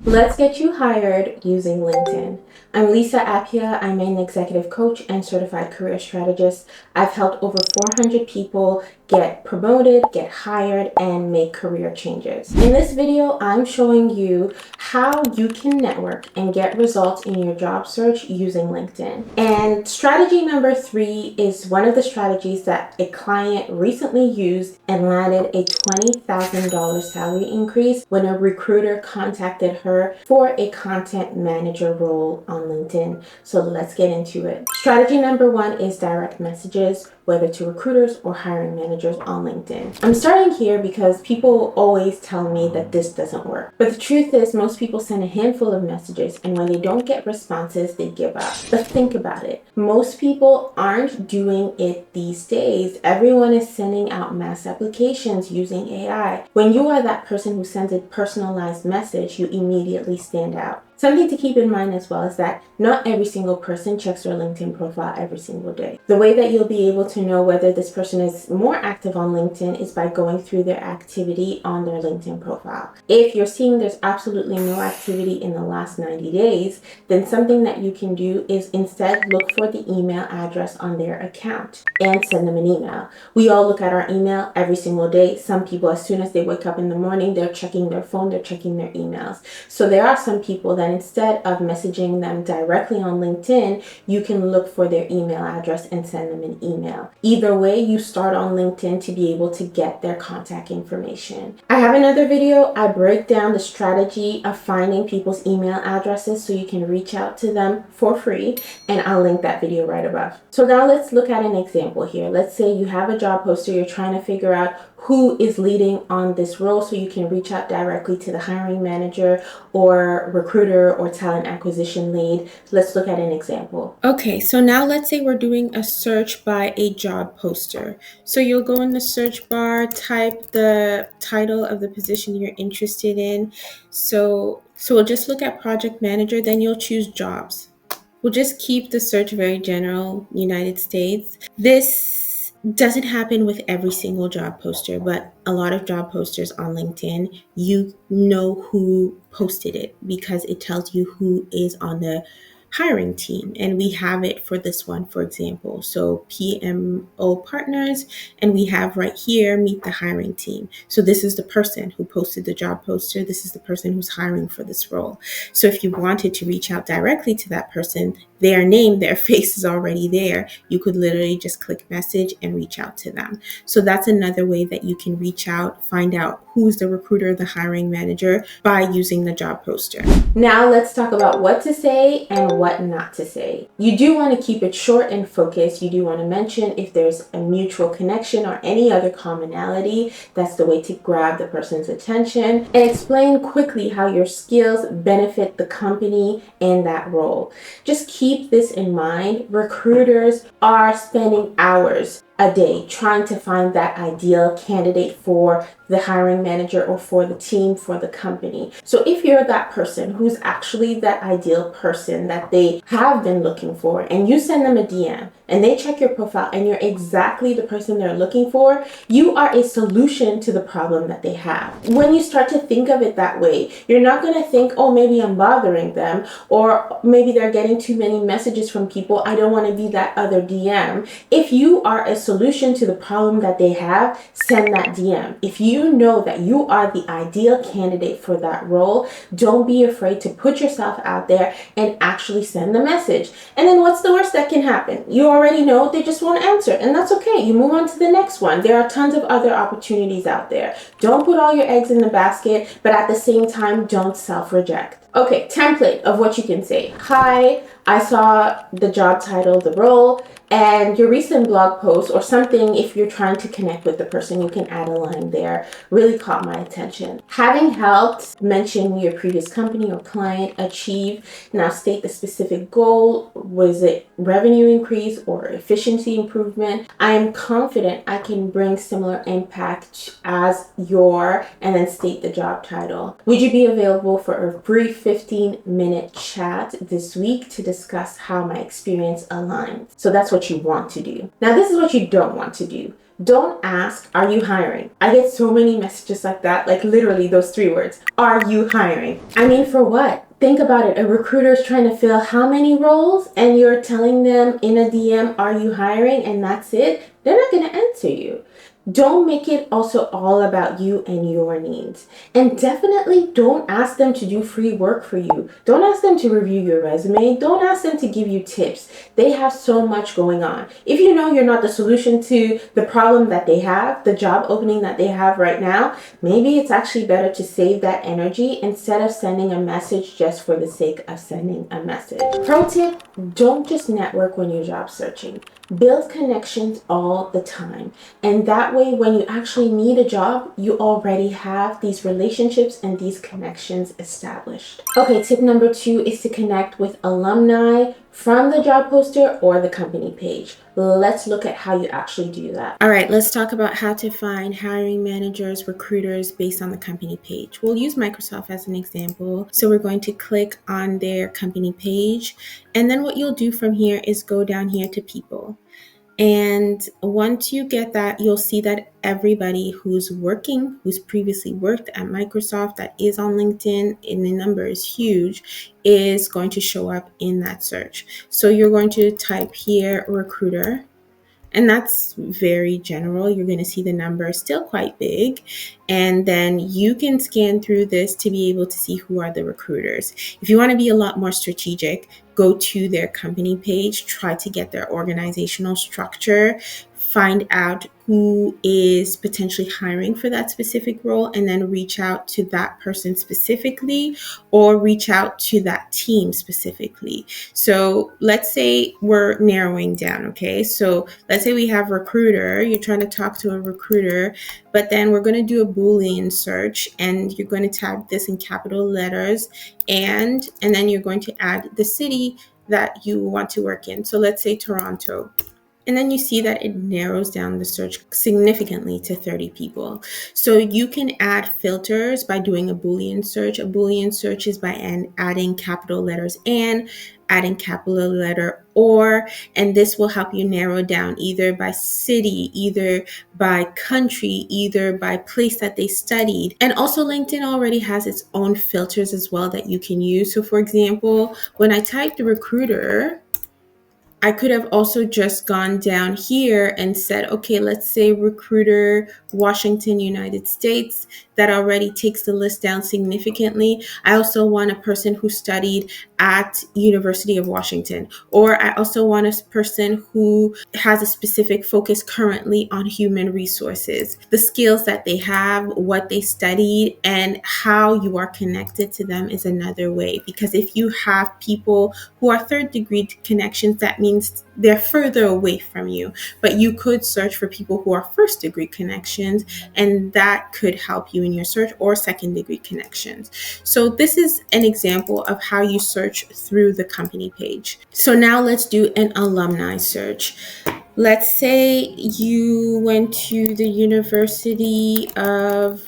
Let's get you hired using LinkedIn. I'm Lisa Appia. I'm an executive coach and certified career strategist. I've helped over 400 people get promoted, get hired, and make career changes. In this video, I'm showing you how you can network and get results in your job search using LinkedIn. And strategy number 3 is one of the strategies that a client recently used and landed a $20,000 salary increase when a recruiter contacted her for a content manager role on LinkedIn. So let's get into it. Strategy number 1 is direct messages, whether to recruiters or hiring managers on LinkedIn. I'm starting here because people always tell me that this doesn't work. But the truth is, most people send a handful of messages, and when they don't get responses, they give up. But think about it. Most people aren't doing it these days. Everyone is sending out mass applications using AI. When you are that person who sends a personalized message, you immediately stand out. Something to keep in mind as well is that not every single person checks their LinkedIn profile every single day. The way that you'll be able to know whether this person is more active on LinkedIn is by going through their activity on their LinkedIn profile. If you're seeing there's absolutely no activity in the last 90 days, then something that you can do is instead look for the email address on their account and send them an email. We all look at our email every single day. Some people, as soon as they wake up in the morning, they're checking their phone, they're checking their emails. So there are some people that instead of messaging them directly on LinkedIn, you can look for their email address and send them an email. Either way, you start on LinkedIn to be able to get their contact information. I have another video. I break down the strategy of finding people's email addresses so you can reach out to them for free, and I'll link that video right above. So now let's look at an example here. Let's say you have a job poster, you're trying to figure out who is leading on this role so you can reach out directly to the hiring manager or recruiter or talent acquisition lead. Let's look at an example. Okay, so now let's say we're doing a search by a job poster. So you'll go in the search bar, type the title of the position you're interested in. So we'll just look at project manager, then you'll choose jobs. We'll just keep the search very general, United States. This doesn't happen with every single job poster, but a lot of job posters on LinkedIn, you know who posted it because it tells you who is on the hiring team. And we have it for this one, for example. So PMO partners, and we have right here, meet the hiring team. So this is the person who posted the job poster. This is the person who's hiring for this role. So if you wanted to reach out directly to that person, their name, their face is already there. You could literally just click message and reach out to them. So that's another way that you can reach out, find out who's the recruiter, the hiring manager by using the job poster. Now let's talk about what to say and what not to say. You do want to keep it short and focused. You do want to mention if there's a mutual connection or any other commonality. That's the way to grab the person's attention, and explain quickly how your skills benefit the company and that role. Just keep this in mind. Recruiters are spending hours a day trying to find that ideal candidate for the hiring manager or for the team, for the company. So if you're that person who's actually that ideal person that they have been looking for, and you send them a DM and they check your profile and you're exactly the person they're looking for, you are a solution to the problem that they have. When you start to think of it that way, you're not going to think, oh, maybe I'm bothering them, or maybe they're getting too many messages from people. I don't want to be that other DM. If you are a solution to the problem that they have, send that DM. If you know that you are the ideal candidate for that role, don't be afraid to put yourself out there and actually send the message. And then what's the worst that can happen? You already know they just won't answer, and that's okay. You move on to the next one. There are tons of other opportunities out there. Don't put all your eggs in the basket, but at the same time, don't self-reject. Okay, template of what you can say. Hi, I saw the job title, the role, and your recent blog post or something. If you're trying to connect with the person, you can add a line there. Really caught my attention. Having helped mention your previous company or client achieve, now state the specific goal. Was it revenue increase or efficiency improvement? I am confident I can bring similar impact as your, and then state the job title. Would you be available for a brief 15-minute chat this week to discuss how my experience aligns? So that's what you want to do. Now, this is what you don't want to do. Don't ask, are you hiring? I get so many messages like that, like literally those 3 words. Are you hiring? I mean, for what? Think about it. A recruiter is trying to fill how many roles, and you're telling them in a DM, are you hiring? And that's it. They're not going to answer you. Don't make it also all about you and your needs. And definitely don't ask them to do free work for you. Don't ask them to review your resume. Don't ask them to give you tips. They have so much going on. If you know you're not the solution to the problem that they have, the job opening that they have right now, maybe it's actually better to save that energy instead of sending a message just for the sake of sending a message. Pro tip, don't just network when you're job searching. Build connections all the time. And that way, when you actually need a job, you already have these relationships and these connections established. Okay, tip number 2 is to connect with alumni from the job poster or the company page. Let's look at how you actually do that. All right, let's talk about how to find hiring managers, recruiters based on the company page. We'll use Microsoft as an example. So we're going to click on their company page. And then what you'll do from here is go down here to people. And once you get that, you'll see that everybody who's previously worked at Microsoft, that is on LinkedIn, and the number is huge, is going to show up in that search. So you're going to type here recruiter. And that's very general. You're going to see the number still quite big. And then you can scan through this to be able to see who are the recruiters. If you want to be a lot more strategic, go to their company page, try to get their organizational structure, find out who is potentially hiring for that specific role, and then reach out to that person specifically or reach out to that team specifically. So let's say we're narrowing down, okay? So let's say we have recruiter, you're trying to talk to a recruiter, but then we're going to do a Boolean search, and you're going to type this in capital letters, and then you're going to add the city that you want to work in. So let's say Toronto. And then you see that it narrows down the search significantly to 30 people. So you can add filters by doing a Boolean search. A Boolean search is by adding capital letters and adding capital letter or, and this will help you narrow down either by city, either by country, either by place that they studied. And also LinkedIn already has its own filters as well that you can use. So for example, when I typed recruiter, I could have also just gone down here and said, okay, let's say recruiter, Washington, United States. That already takes the list down significantly. I also want a person who studied at University of Washington, or I also want a person who has a specific focus currently on human resources, the skills that they have, what they studied, and how you are connected to them is another way. Because if you have people who are third degree connections, that means they're further away from you. But you could search for people who are first degree connections, and that could help you in your search, or second degree connections. So this is an example of how you search through the company page. So now let's do an alumni search. Let's say you went to the University of,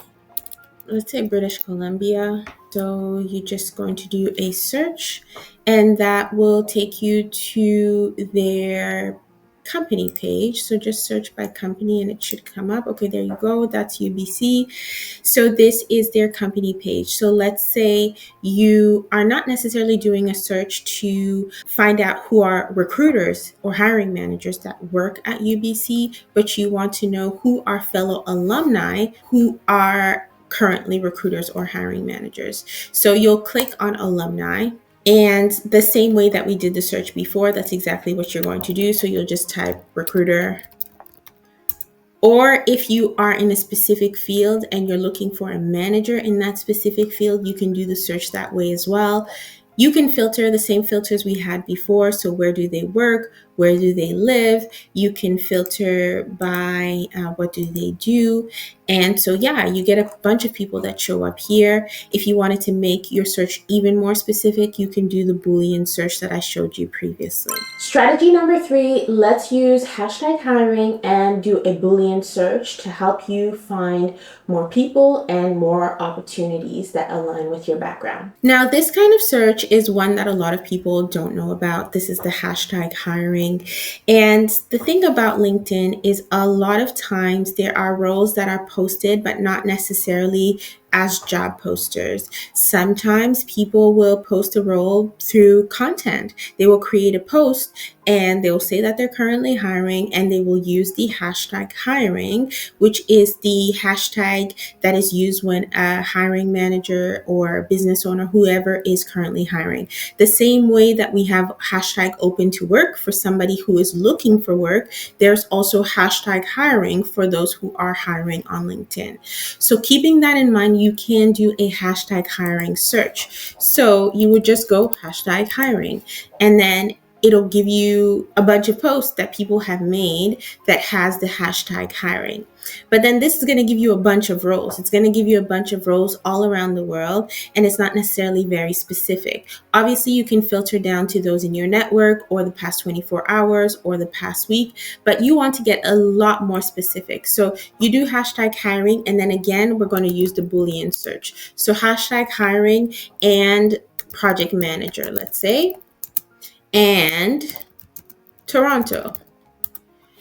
let's say British Columbia. So you're just going to do a search, and that will take you to their company page. So just search by company and it should come up. Okay, there you go. That's UBC. So this is their company page. So let's say you are not necessarily doing a search to find out who are recruiters or hiring managers that work at UBC, but you want to know who are fellow alumni who are currently recruiters or hiring managers. So you'll click on alumni. And the same way that we did the search before, that's exactly what you're going to do. So you'll just type recruiter. Or if you are in a specific field and you're looking for a manager in that specific field, you can do the search that way as well. You can filter the same filters we had before. So where do they work? Where do they live? You can filter by what do they do? And so, yeah, you get a bunch of people that show up here. If you wanted to make your search even more specific, you can do the Boolean search that I showed you previously. Strategy number 3, let's use hashtag hiring and do a Boolean search to help you find more people and more opportunities that align with your background. Now, this kind of search is one that a lot of people don't know about. This is the hashtag hiring. hiring. And the thing about LinkedIn is a lot of times there are roles that are posted, but not necessarily as job posters. Sometimes people will post a role through content. They will create a post and they will say that they're currently hiring, and they will use the hashtag hiring, which is the hashtag that is used when a hiring manager or business owner, whoever is currently hiring. The same way that we have hashtag open to work for somebody who is looking for work, there's also hashtag hiring for those who are hiring on LinkedIn. So keeping that in mind, you can do a hashtag hiring search. So you would just go hashtag hiring, and then it'll give you a bunch of posts that people have made that has the hashtag hiring. But then this is going to give you a bunch of roles. It's going to give you a bunch of roles all around the world, and it's not necessarily very specific. Obviously, you can filter down to those in your network or the past 24 hours or the past week, but you want to get a lot more specific. So you do hashtag hiring, and then again, we're going to use the Boolean search. So hashtag hiring and project manager, let's say, and Toronto.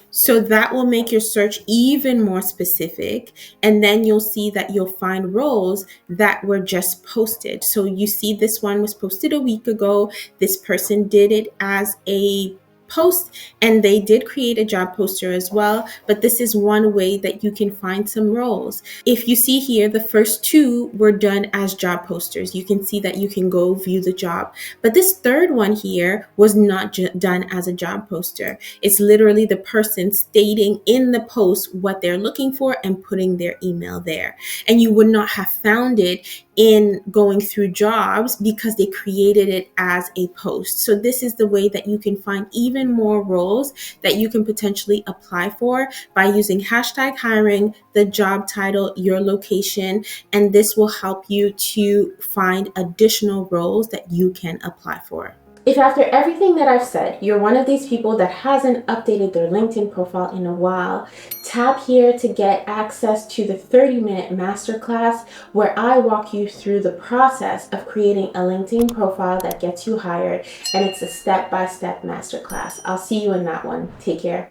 So that will make your search even more specific. And then you'll see that you'll find roles that were just posted. So you see this one was posted a week ago. This person did it as a post, and they did create a job poster as well. But this is one way that you can find some roles. If you see here, the first two were done as job posters. You can see that you can go view the job. But this third one here was not done as a job poster. It's literally the person stating in the post what they're looking for and putting their email there. And you would not have found it in going through jobs because they created it as a post. So this is the way that you can find even more roles that you can potentially apply for by using hashtag hiring, the job title, your location, and this will help you to find additional roles that you can apply for. If after everything that I've said, you're one of these people that hasn't updated their LinkedIn profile in a while, tap here to get access to the 30-minute masterclass where I walk you through the process of creating a LinkedIn profile that gets you hired, and it's a step-by-step masterclass. I'll see you in that one. Take care.